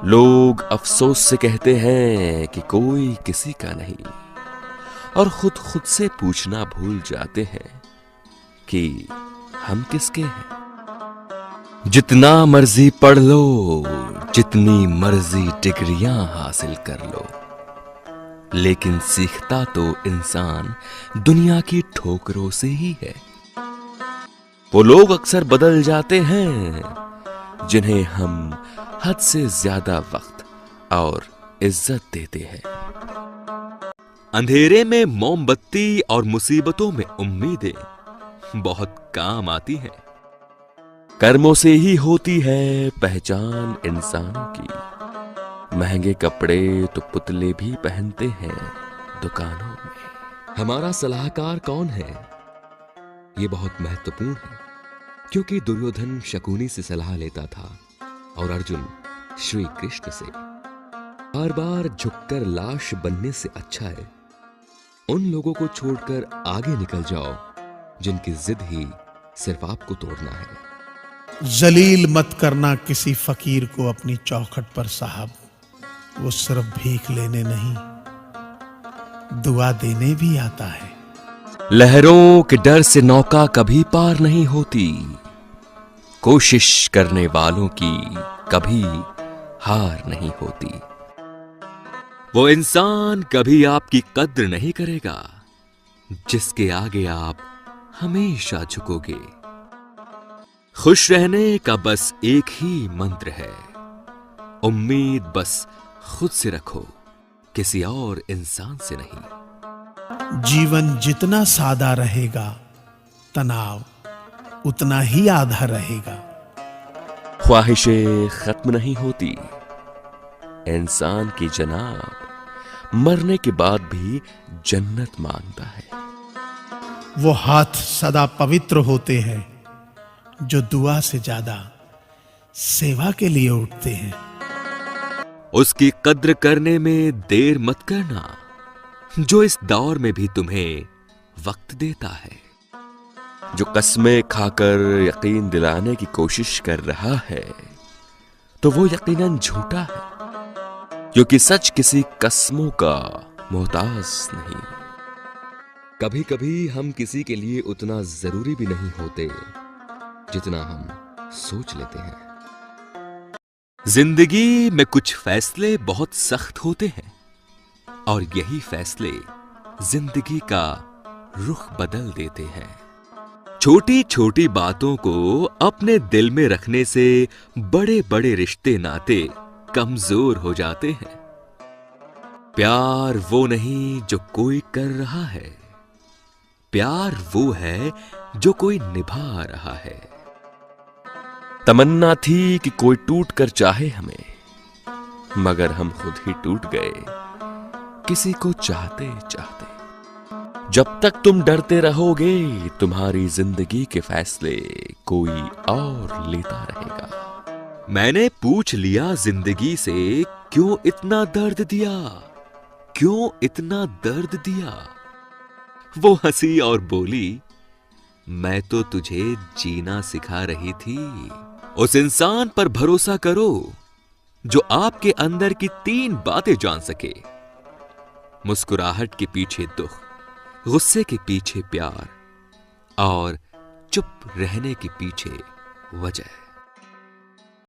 लोग अफसोस से कहते हैं कि कोई किसी का नहीं, और खुद खुद से पूछना भूल जाते हैं कि हम किसके हैं। जितना मर्जी पढ़ लो, जितनी मर्जी डिग्रियां हासिल कर लो, लेकिन सीखता तो इंसान दुनिया की ठोकरों से ही है। वो लोग अक्सर बदल जाते हैं जिन्हें हम हद से ज्यादा वक्त और इज्जत देते हैं। अंधेरे में मोमबत्ती और मुसीबतों में उम्मीदें बहुत काम आती हैं। कर्मों से ही होती है पहचान इंसानों की। महंगे कपड़े तो पुतले भी पहनते हैं दुकानों में। हमारा सलाहकार कौन है, ये बहुत महत्वपूर्ण है, क्योंकि दुर्योधन शकुनी से सलाह लेता था और अर्जुन श्री कृष्ण से। बार बार झुककर लाश बनने से अच्छा है उन लोगों को छोड़कर आगे निकल जाओ जिनकी जिद ही सिर्फ आपको तोड़ना है। जलील मत करना किसी फकीर को अपनी चौखट पर साहब। वो सिर्फ भीख लेने नहीं, दुआ देने भी आता है। लहरों के डर से नौका कभी पार नहीं होती, कोशिश करने वालों की कभी हार नहीं होती। वो इंसान कभी आपकी कद्र नहीं करेगा जिसके आगे आप हमेशा झुकोगे। खुश रहने का बस एक ही मंत्र है, उम्मीद बस खुद से रखो, किसी और इंसान से नहीं। जीवन जितना सादा रहेगा, तनाव उतना ही आधा रहेगा। ख्वाहिशें खत्म नहीं होती, इंसान की जनाब मरने के बाद भी जन्नत मांगता है। वो हाथ सदा पवित्र होते हैं जो दुआ से ज्यादा सेवा के लिए उठते हैं। उसकी कद्र करने में देर मत करना जो इस दौर में भी तुम्हें वक्त देता है। जो कस्में खाकर यकीन दिलाने की कोशिश कर रहा है तो वो यकीनन झूठा है, क्योंकि सच किसी कस्मों का मोहताज नहीं। कभी कभी हम किसी के लिए उतना जरूरी भी नहीं होते जितना हम सोच लेते हैं। जिंदगी में कुछ फैसले बहुत सख्त होते हैं और यही फैसले जिंदगी का रुख बदल देते हैं। छोटी छोटी बातों को अपने दिल में रखने से बड़े बड़े रिश्ते नाते कमजोर हो जाते हैं। प्यार वो नहीं जो कोई कर रहा है, प्यार वो है जो कोई निभा रहा है। तमन्ना थी कि कोई टूट कर चाहे हमें, मगर हम खुद ही टूट गए किसी को चाहते चाहते। जब तक तुम डरते रहोगे तुम्हारी जिंदगी के फैसले कोई और लेता रहेगा। मैंने पूछ लिया जिंदगी से, क्यों इतना दर्द दिया, क्यों इतना दर्द दिया। वो हंसी और बोली, मैं तो तुझे जीना सिखा रही थी। उस इंसान पर भरोसा करो जो आपके अंदर की 3 बातें जान सके। मुस्कुराहट के पीछे दुख, गुस्से के पीछे प्यार और चुप रहने के पीछे वजह।